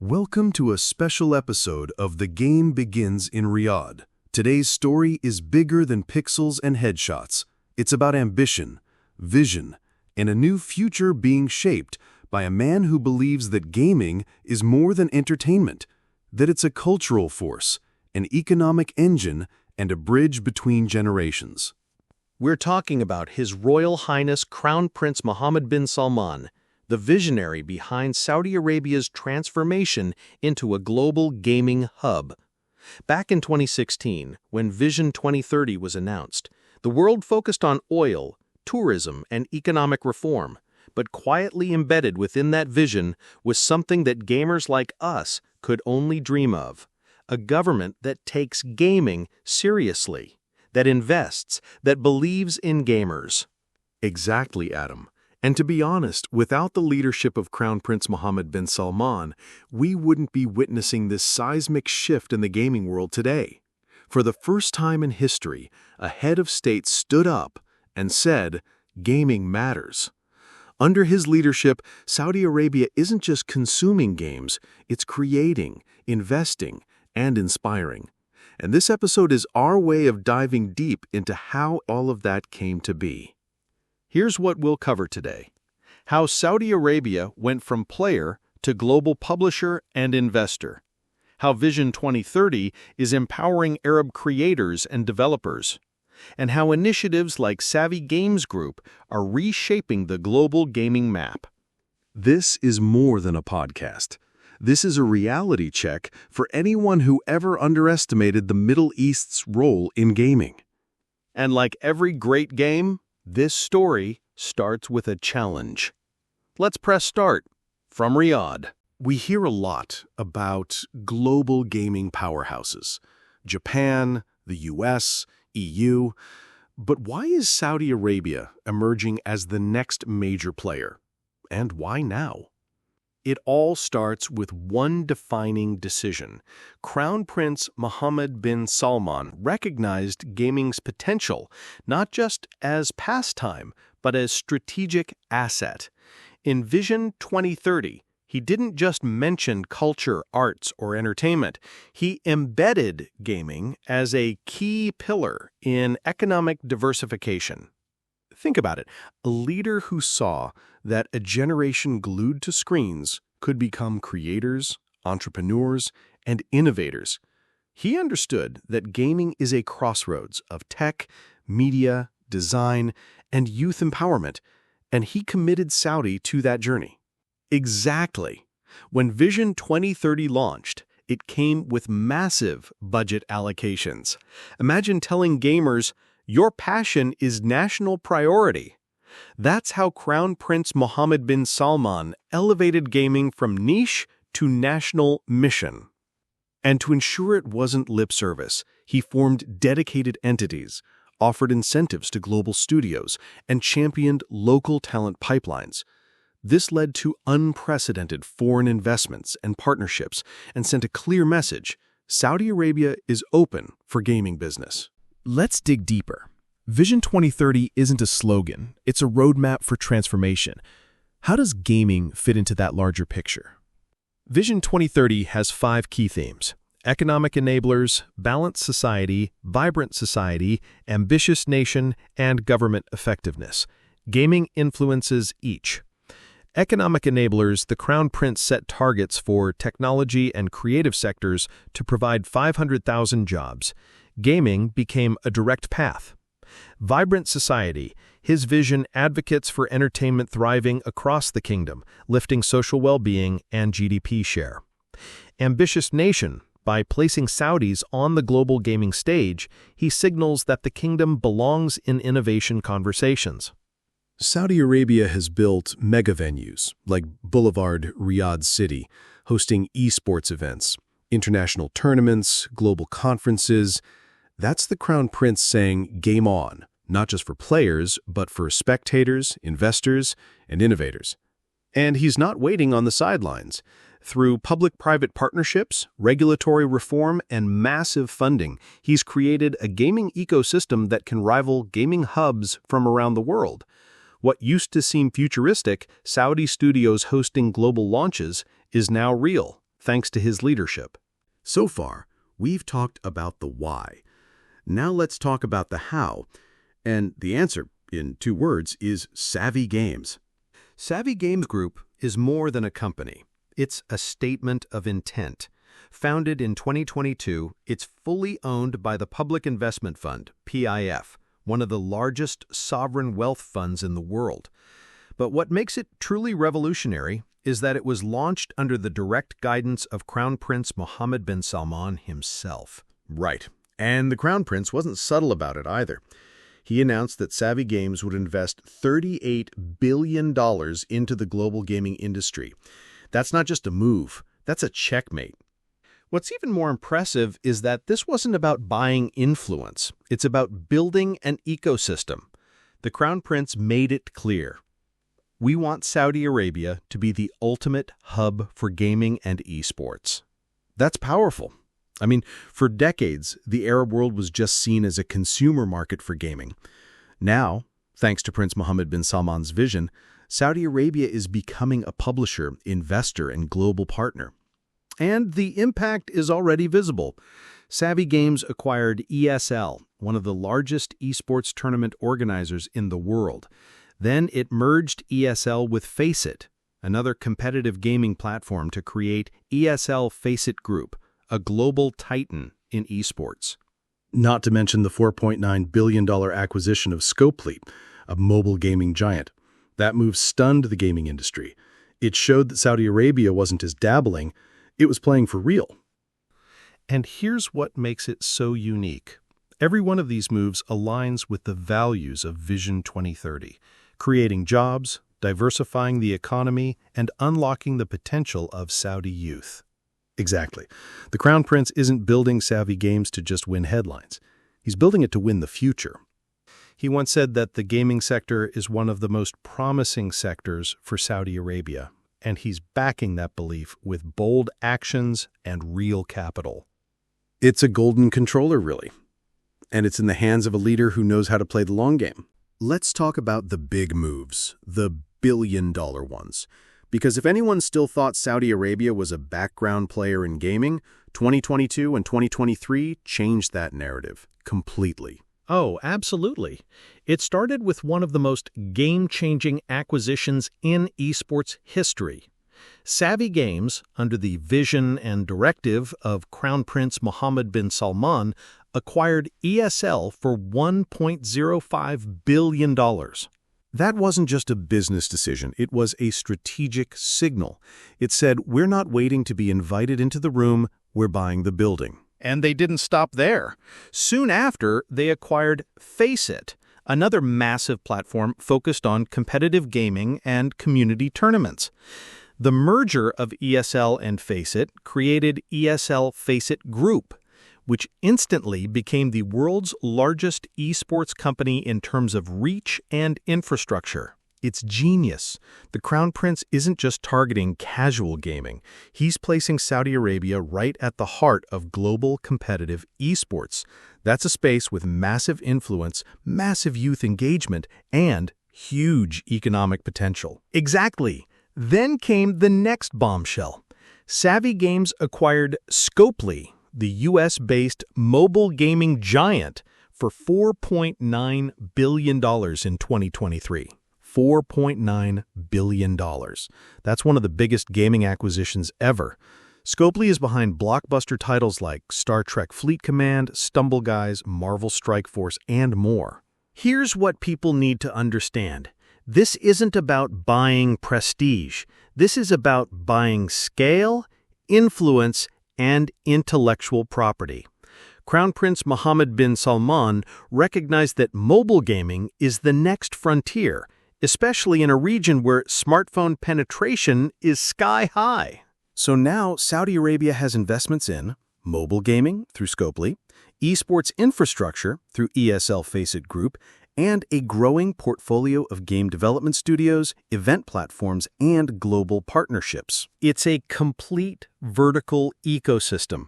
Welcome to a special episode of The Game Begins in Riyadh. Today's story is bigger than pixels and headshots. It's about ambition, vision, and a new future being shaped by a man who believes that gaming is more than entertainment, that it's a cultural force, an economic engine, and a bridge between generations. We're talking about His Royal Highness Crown Prince Mohammed bin Salman, the visionary behind Saudi Arabia's transformation into a global gaming hub. Back in 2016, when Vision 2030 was announced, the world focused on oil, tourism, and economic reform. But quietly embedded within that vision was something that gamers like us could only dream of: a government that takes gaming seriously, that invests, that believes in gamers. Exactly, Adam. And to be honest, without the leadership of Crown Prince Mohammed bin Salman, we wouldn't be witnessing this seismic shift in the gaming world today. For the first time in history, a head of state stood up and said, "Gaming matters." Under his leadership, Saudi Arabia isn't just consuming games, it's creating, investing, and inspiring. And this episode is our way of diving deep into how all of that came to be. Here's what we'll cover today: how Saudi Arabia went from player to global publisher and investor, how Vision 2030 is empowering Arab creators and developers, and how initiatives like Savvy Games Group are reshaping the global gaming map. This is more than a podcast. This is a reality check for anyone who ever underestimated the Middle East's role in gaming. And like every great game, this story starts with a challenge. Let's press start from Riyadh. We hear a lot about global gaming powerhouses: Japan, the US, EU. But why is Saudi Arabia emerging as the next major player? And why now? It all starts with one defining decision. Crown Prince Mohammed bin Salman recognized gaming's potential, not just as pastime, but as strategic asset. In Vision 2030, he didn't just mention culture, arts, or entertainment. He embedded gaming as a key pillar in economic diversification. Think about it: a leader who saw that a generation glued to screens could become creators, entrepreneurs, and innovators. He understood that gaming is a crossroads of tech, media, design, and youth empowerment, and he committed Saudi to that journey. Exactly. When Vision 2030 launched, it came with massive budget allocations. Imagine telling gamers, "Your passion is national priority." That's how Crown Prince Mohammed bin Salman elevated gaming from niche to national mission. And to ensure it wasn't lip service, he formed dedicated entities, offered incentives to global studios, and championed local talent pipelines. This led to unprecedented foreign investments and partnerships and sent a clear message: Saudi Arabia is open for gaming business. Let's dig deeper. Vision 2030 isn't a slogan, it's a roadmap for transformation. How does gaming fit into that larger picture? Vision 2030 has 5 key themes: economic enablers, balanced society, vibrant society, ambitious nation, and government effectiveness. Gaming influences each. Economic enablers: the Crown Prince set targets for technology and creative sectors to provide 500,000 jobs. Gaming became a direct path. Vibrant society: his vision advocates for entertainment thriving across the kingdom, lifting social well-being and GDP share. Ambitious nation: by placing Saudis on the global gaming stage, he signals that the kingdom belongs in innovation conversations. Saudi Arabia has built mega venues like Boulevard Riyadh City, hosting esports events, international tournaments, global conferences. That's the Crown Prince saying game on, not just for players, but for spectators, investors, and innovators. And he's not waiting on the sidelines. Through public-private partnerships, regulatory reform, and massive funding, he's created a gaming ecosystem that can rival gaming hubs from around the world. What used to seem futuristic, Saudi studios hosting global launches, is now real, thanks to his leadership. So far, we've talked about the why. Now let's talk about the how. And the answer, in 2 words, is Savvy Games. Savvy Games Group is more than a company. It's a statement of intent. Founded in 2022, it's fully owned by the Public Investment Fund, PIF, one of the largest sovereign wealth funds in the world. But what makes it truly revolutionary is that it was launched under the direct guidance of Crown Prince Mohammed bin Salman himself. Right. And the Crown Prince wasn't subtle about it either. He announced that Savvy Games would invest $38 billion into the global gaming industry. That's not just a move, that's a checkmate. What's even more impressive is that this wasn't about buying influence. It's about building an ecosystem. The Crown Prince made it clear. We want Saudi Arabia to be the ultimate hub for gaming and esports. That's powerful. I mean, for decades, the Arab world was just seen as a consumer market for gaming. Now, thanks to Prince Mohammed bin Salman's vision, Saudi Arabia is becoming a publisher, investor, and global partner. And the impact is already visible. Savvy Games acquired ESL, one of the largest esports tournament organizers in the world. Then it merged ESL with Faceit, another competitive gaming platform, to create ESL Faceit Group, a global titan in esports. Not to mention the $4.9 billion acquisition of Scopely, a mobile gaming giant. That move stunned the gaming industry. It showed that Saudi Arabia wasn't just dabbling, it was playing for real. And here's what makes it so unique. Every one of these moves aligns with the values of Vision 2030, creating jobs, diversifying the economy, and unlocking the potential of Saudi youth. Exactly. The Crown Prince isn't building Savvy Games to just win headlines. He's building it to win the future. He once said that the gaming sector is one of the most promising sectors for Saudi Arabia, and he's backing that belief with bold actions and real capital. It's a golden controller, really. And it's in the hands of a leader who knows how to play the long game. Let's talk about the big moves, the billion-dollar ones. Because if anyone still thought Saudi Arabia was a background player in gaming, 2022 and 2023 changed that narrative completely. Oh, absolutely. It started with one of the most game-changing acquisitions in esports history. Savvy Games, under the vision and directive of Crown Prince Mohammed bin Salman, acquired ESL for $1.05 billion. That wasn't just a business decision, it was a strategic signal. It said, we're not waiting to be invited into the room, we're buying the building. And they didn't stop there. Soon after, they acquired Faceit, another massive platform focused on competitive gaming and community tournaments. The merger of ESL and Faceit created ESL Faceit Group, which instantly became the world's largest esports company in terms of reach and infrastructure. It's genius. The Crown Prince isn't just targeting casual gaming. He's placing Saudi Arabia right at the heart of global competitive esports. That's a space with massive influence, massive youth engagement, and huge economic potential. Exactly. Then came the next bombshell. Savvy Games acquired Scopely, the US-based mobile gaming giant, for $4.9 billion in 2023. $4.9 billion. That's one of the biggest gaming acquisitions ever. Scopely is behind blockbuster titles like Star Trek Fleet Command, Stumble Guys, Marvel Strike Force, and more. Here's what people need to understand. This isn't about buying prestige. This is about buying scale, influence, and intellectual property. Crown Prince Mohammed bin Salman recognized that mobile gaming is the next frontier, especially in a region where smartphone penetration is sky high. So now Saudi Arabia has investments in mobile gaming through Scopely, esports infrastructure through ESL Faceit Group, and a growing portfolio of game development studios, event platforms, and global partnerships. It's a complete vertical ecosystem.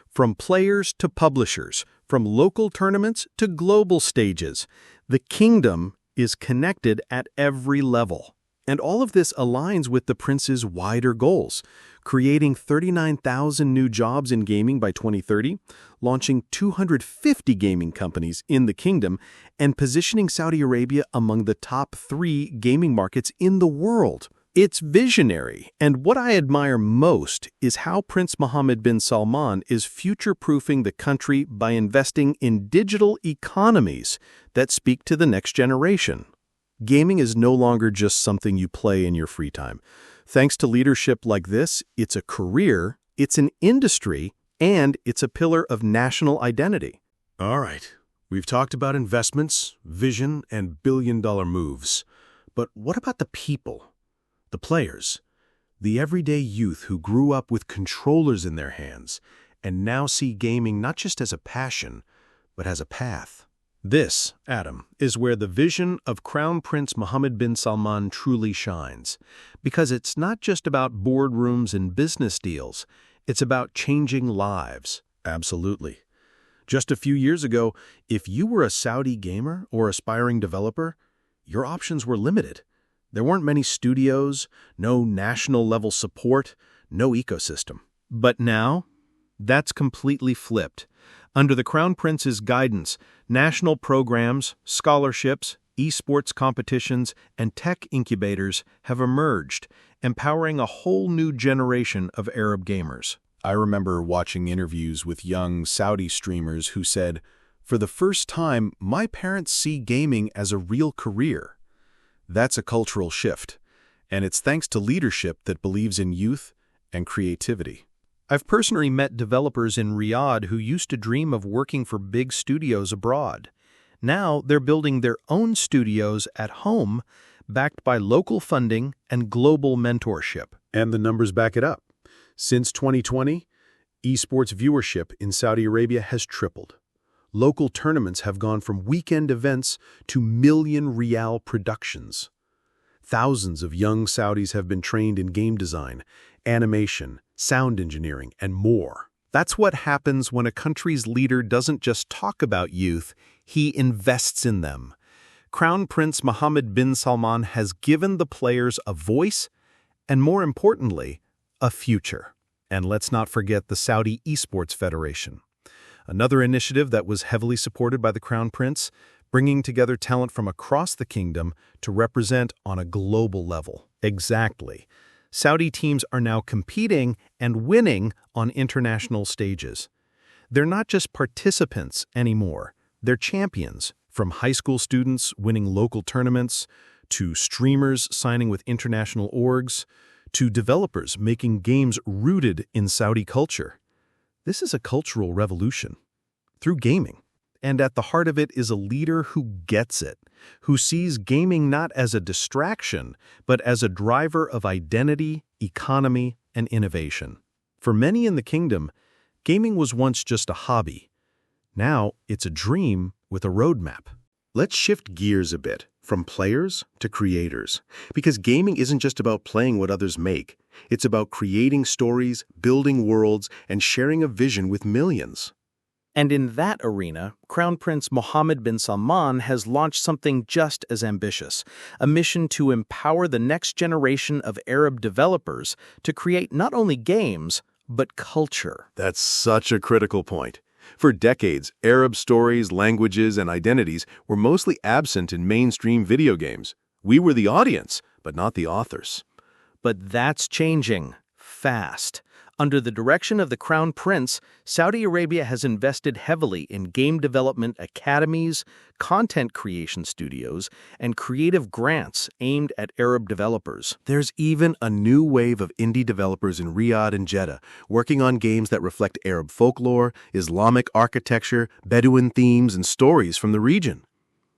From players to publishers, from local tournaments to global stages, the kingdom is connected at every level. And all of this aligns with the prince's wider goals, creating 39,000 new jobs in gaming by 2030, launching 250 gaming companies in the kingdom, and positioning Saudi Arabia among the top 3 gaming markets in the world. It's visionary, and what I admire most is how Prince Mohammed bin Salman is future-proofing the country by investing in digital economies that speak to the next generation. Gaming is no longer just something you play in your free time. Thanks to leadership like this, it's a career, it's an industry, and it's a pillar of national identity. All right, we've talked about investments, vision, and billion-dollar moves. But what about the people? The players, the everyday youth who grew up with controllers in their hands and now see gaming not just as a passion, but as a path. This, Adam, is where the vision of Crown Prince Mohammed bin Salman truly shines. Because it's not just about boardrooms and business deals, it's about changing lives. Absolutely. Just a few years ago, if you were a Saudi gamer or aspiring developer, your options were limited. There weren't many studios, no national-level support, no ecosystem. But now, that's completely flipped. Under the Crown Prince's guidance, national programs, scholarships, esports competitions, and tech incubators have emerged, empowering a whole new generation of Arab gamers. I remember watching interviews with young Saudi streamers who said, "For the first time, my parents see gaming as a real career." That's a cultural shift, and it's thanks to leadership that believes in youth and creativity. I've personally met developers in Riyadh who used to dream of working for big studios abroad. Now they're building their own studios at home, backed by local funding and global mentorship. And the numbers back it up. Since 2020, esports viewership in Saudi Arabia has tripled. Local tournaments have gone from weekend events to million Riyal productions. Thousands of young Saudis have been trained in game design, animation, sound engineering, and more. That's what happens when a country's leader doesn't just talk about youth, he invests in them. Crown Prince Mohammed bin Salman has given the players a voice and, more importantly, a future. And let's not forget the Saudi Esports Federation. Another initiative that was heavily supported by the Crown Prince, bringing together talent from across the kingdom to represent on a global level. Exactly. Saudi teams are now competing and winning on international stages. They're not just participants anymore. They're champions, from high school students winning local tournaments, to streamers signing with international orgs, to developers making games rooted in Saudi culture. This is a cultural revolution through gaming. And at the heart of it is a leader who gets it, who sees gaming not as a distraction, but as a driver of identity, economy, and innovation. For many in the kingdom, gaming was once just a hobby. Now it's a dream with a roadmap. Let's shift gears a bit, from players to creators. Because gaming isn't just about playing what others make. It's about creating stories, building worlds, and sharing a vision with millions. And in that arena, Crown Prince Mohammed bin Salman has launched something just as ambitious, a mission to empower the next generation of Arab developers to create not only games, but culture. That's such a critical point. For decades, Arab stories, languages, and identities were mostly absent in mainstream video games. We were the audience, but not the authors. But that's changing fast. Under the direction of the Crown Prince, Saudi Arabia has invested heavily in game development academies, content creation studios, and creative grants aimed at Arab developers. There's even a new wave of indie developers in Riyadh and Jeddah working on games that reflect Arab folklore, Islamic architecture, Bedouin themes, and stories from the region.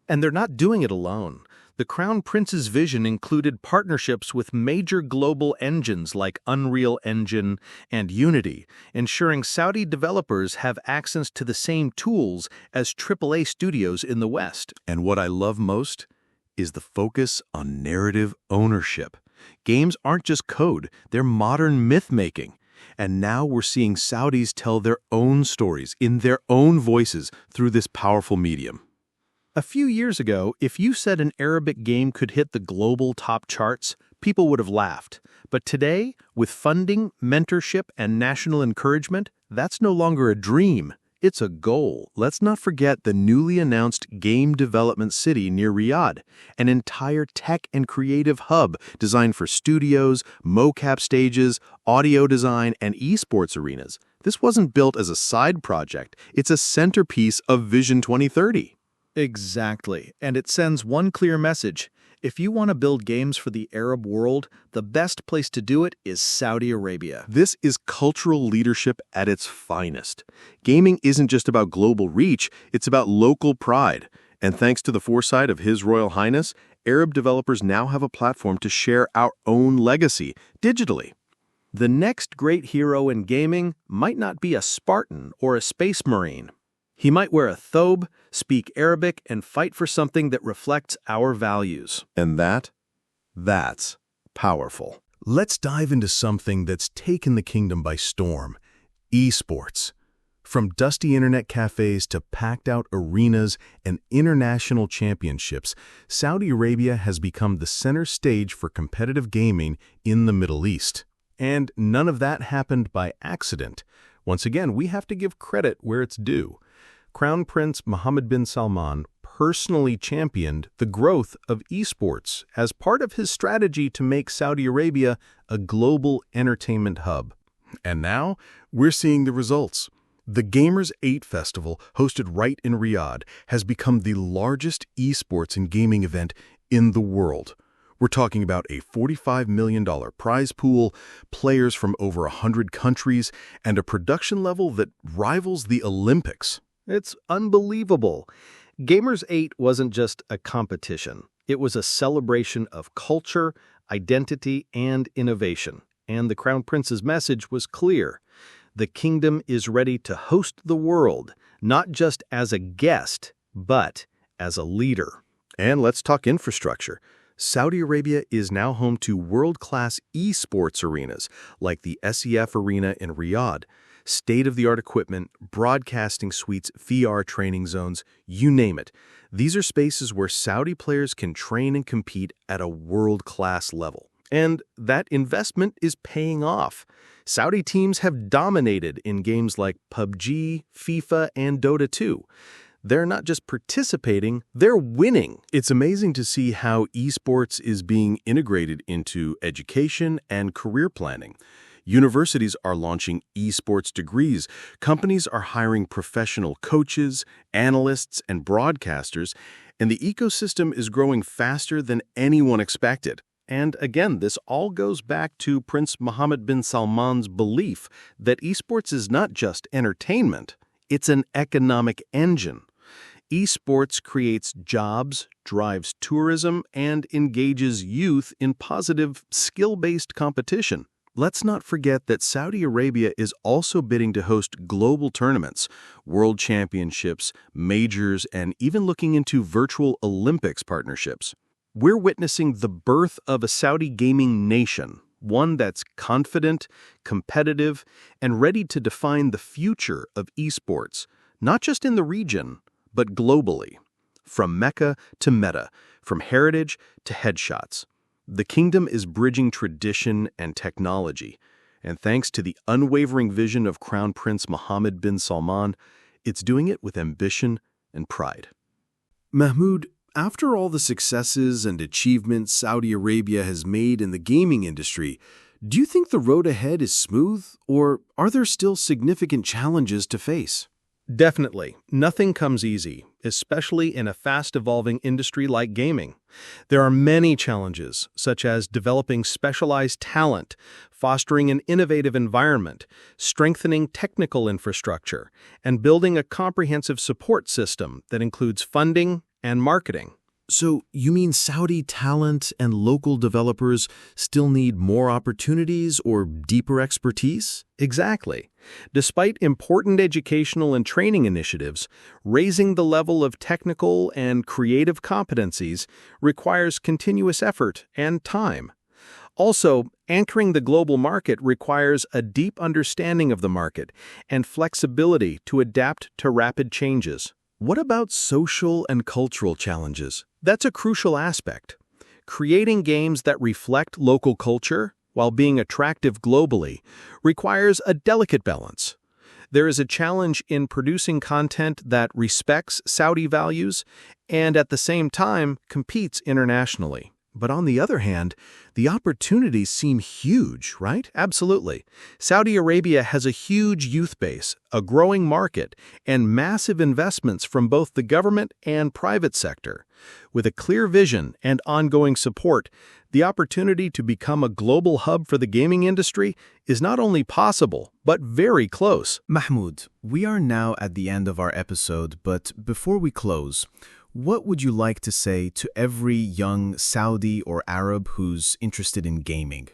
And they're not doing it alone. The Crown Prince's vision included partnerships with major global engines like Unreal Engine and Unity, ensuring Saudi developers have access to the same tools as AAA studios in the West. And what I love most is the focus on narrative ownership. Games aren't just code, they're modern myth-making. And now we're seeing Saudis tell their own stories in their own voices through this powerful medium. A few years ago, if you said an Arabic game could hit the global top charts, people would have laughed. But today, with funding, mentorship, and national encouragement, that's no longer a dream. It's a goal. Let's not forget the newly announced game development city near Riyadh, an entire tech and creative hub designed for studios, mocap stages, audio design, and esports arenas. This wasn't built as a side project. It's a centerpiece of Vision 2030. Exactly, and it sends one clear message. If you want to build games for the Arab world, the best place to do it is Saudi Arabia. This is cultural leadership at its finest. Gaming isn't just about global reach, it's about local pride. And thanks to the foresight of His Royal Highness, Arab developers now have a platform to share our own legacy digitally. The next great hero in gaming might not be a Spartan or a Space Marine. He might wear a thobe, speak Arabic, and fight for something that reflects our values. And that's powerful. Let's dive into something that's taken the kingdom by storm: esports. From dusty internet cafes to packed-out arenas and international championships, Saudi Arabia has become the center stage for competitive gaming in the Middle East. And none of that happened by accident. Once again, we have to give credit where it's due. Crown Prince Mohammed bin Salman personally championed the growth of esports as part of his strategy to make Saudi Arabia a global entertainment hub. And now, we're seeing the results. The Gamers 8 Festival, hosted right in Riyadh, has become the largest esports and gaming event in the world. We're talking about a $45 million prize pool, players from over 100 countries, and a production level that rivals the Olympics. It's unbelievable. Gamers 8 wasn't just a competition. It was a celebration of culture, identity, and innovation. And the Crown Prince's message was clear. The kingdom is ready to host the world, not just as a guest, but as a leader. And let's talk infrastructure. Saudi Arabia is now home to world-class esports arenas like the SEF Arena in Riyadh. State-of-the-art equipment, broadcasting suites, VR training zones, you name it. These are spaces where Saudi players can train and compete at a world-class level. And that investment is paying off. Saudi teams have dominated in games like PUBG, FIFA, and Dota 2. They're not just participating, they're winning. It's amazing to see how esports is being integrated into education and career planning. Universities are launching esports degrees. Companies are hiring professional coaches, analysts, and broadcasters, and the ecosystem is growing faster than anyone expected. And again, this all goes back to Prince Mohammed bin Salman's belief that esports is not just entertainment, it's an economic engine. Esports creates jobs, drives tourism, and engages youth in positive, skill-based competition. Let's not forget that Saudi Arabia is also bidding to host global tournaments, world championships, majors, and even looking into virtual Olympics partnerships. We're witnessing the birth of a Saudi gaming nation, one that's confident, competitive, and ready to define the future of esports, not just in the region, but globally. From Mecca to Meta, from heritage to headshots. The kingdom is bridging tradition and technology, and thanks to the unwavering vision of Crown Prince Mohammed bin Salman, it's doing it with ambition and pride. Mahmoud, after all the successes and achievements Saudi Arabia has made in the gaming industry, do you think the road ahead is smooth, or are there still significant challenges to face? Definitely. Nothing comes easy, especially in a fast-evolving industry like gaming. There are many challenges, such as developing specialized talent, fostering an innovative environment, strengthening technical infrastructure, and building a comprehensive support system that includes funding and marketing. So, you mean Saudi talent and local developers still need more opportunities or deeper expertise? Exactly. Despite important educational and training initiatives, raising the level of technical and creative competencies requires continuous effort and time. Also, anchoring the global market requires a deep understanding of the market and flexibility to adapt to rapid changes. What about social and cultural challenges? That's a crucial aspect. Creating games that reflect local culture while being attractive globally requires a delicate balance. There is a challenge in producing content that respects Saudi values and at the same time competes internationally. But on the other hand, the opportunities seem huge, right? Absolutely. Saudi Arabia has a huge youth base, a growing market, and massive investments from both the government and private sector. With a clear vision and ongoing support, the opportunity to become a global hub for the gaming industry is not only possible, but very close. Mahmoud, we are now at the end of our episode, but before we close, what would you like to say to every young Saudi or Arab who's interested in gaming?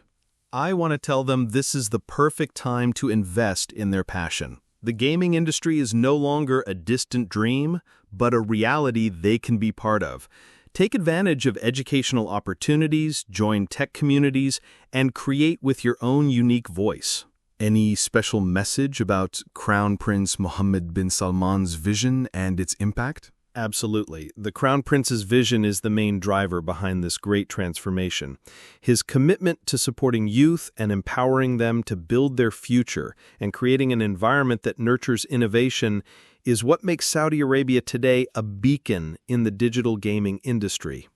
I want to tell them this is the perfect time to invest in their passion. The gaming industry is no longer a distant dream, but a reality they can be part of. Take advantage of educational opportunities, join tech communities, and create with your own unique voice. Any special message about Crown Prince Mohammed bin Salman's vision and its impact? Absolutely. The Crown Prince's vision is the main driver behind this great transformation. His commitment to supporting youth and empowering them to build their future and creating an environment that nurtures innovation is what makes Saudi Arabia today a beacon in the digital gaming industry.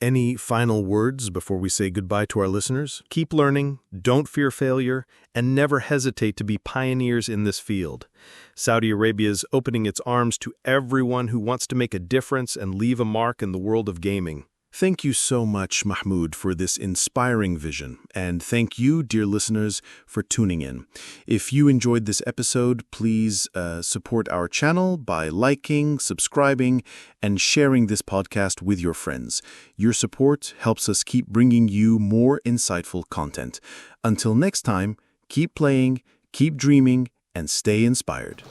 Any final words before we say goodbye to our listeners? Keep learning, don't fear failure, and never hesitate to be pioneers in this field. Saudi Arabia is opening its arms to everyone who wants to make a difference and leave a mark in the world of gaming. Thank you so much, Mahmoud, for this inspiring vision, and thank you, dear listeners, for tuning in. If you enjoyed this episode, please support our channel by liking, subscribing, and sharing this podcast with your friends. Your support helps us keep bringing you more insightful content. Until next time, keep playing, keep dreaming, and stay inspired.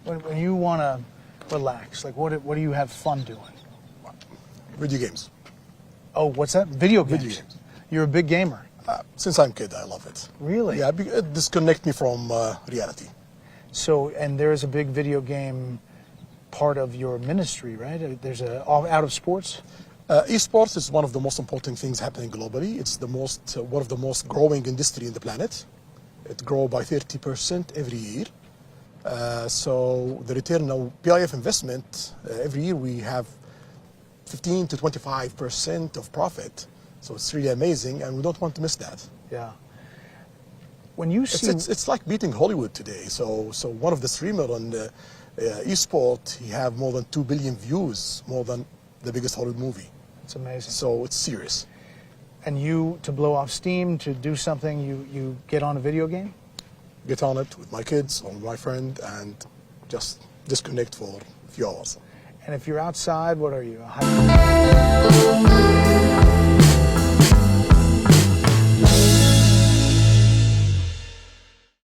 When you want to relax, like what do you have fun doing? Video games. Oh, what's that? Video games. Video games. You're a big gamer. Since I'm a kid, I love it. Really? Yeah, it disconnects me from reality. So, and there's a big video game part of your ministry, right? There's out of sports? Esports is one of the most important things happening globally. It's one of the most growing industry in the planet. It grows by 30% every year. So the return of PIF investment, every year we have 15 to 25% of profit. So it's really amazing, and we don't want to miss that. Yeah. When you see... It's like beating Hollywood today. So one of the streamers on eSport, he have more than 2 billion views, more than the biggest Hollywood movie. It's amazing. So it's serious. And you, to blow off steam, to do something, you get on a video game? Get on it with my kids or my friend and just disconnect for a few hours. And if you're outside, what are you? A hiker?